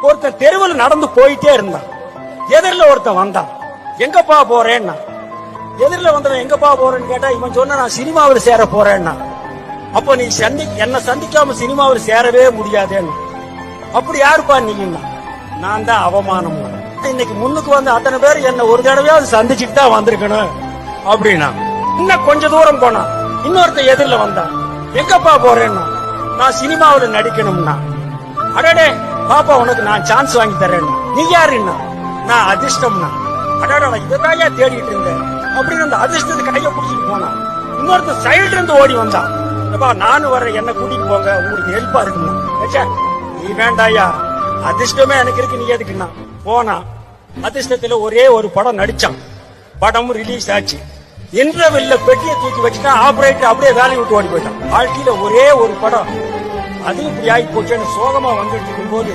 ஒருத்தன் தெருவில் நடந்து போயிட்டே இருந்தான். எதிரில ஒருத்தன் வந்தான். எங்கப்பா போறேன்னா, எதிரில வந்தவன் எங்கப்பா போறேன்னு கேட்டா இவன் சொன்ன நான் சினிமாவில் சேர போறேன்னா. அப்ப நீ என்ன சந்திக்காம சினிமாவில் சேரவே முடியாதேன்னு. அப்படி யாருப்பா நீங்க? நான் தான் அவமானம். இன்னைக்கு முன்னுக்கு வந்து அத்தனை பேர் என்ன ஒரு தடவையாவது சந்திச்சுட்டு தான் வந்திருக்கணும் அப்படின்னா. இன்னும் கொஞ்ச தூரம் போனா இன்னொருத்த எதிரில வந்தான். எங்கப்பா போறேன்னா, நான் சினிமாவில் நடிக்கணும்னா. அடடே பாப்பா உனக்கு நான் சான்ஸ் வாங்கி தரேன். நீ யாருன்னா, நான் அதிர்ஷ்டம்னா. அடடா இதான் தேடிட்டு இருந்தேன் அப்படின்னு அந்த அதிர்ஷ்டத்தை கையை பிடிச்சிட்டு போனான். இன்னொருத்த சைடுல இருந்து ஓடி வந்தான். நானும் வர்றேன், என்ன கூட்டிட்டு போங்க, உங்களுக்கு ஹெல்ப்பா இருக்குன்னா. நீ வேண்டாயா, அதிர்ஷ்டமே எனக்கு இருக்கு, நீ எதுக்குன்னா. போனா அதிர்ஷ்டத்துல ஒரே ஒரு படம் நடிச்சான். படமும் ரிலீஸ் ஆச்சு. இன்டர்வெல்ல பெட்டியை தூக்கி வச்சுட்டா ஆபரேட்டர் அப்படியே வேலையை விட்டு ஓடி போயிட்டான். வாழ்க்கையில ஒரே ஒரு படம், அது இப்படி ஆகி போச்சுன்னு சோகமா வந்துட்டு இருக்கும் போது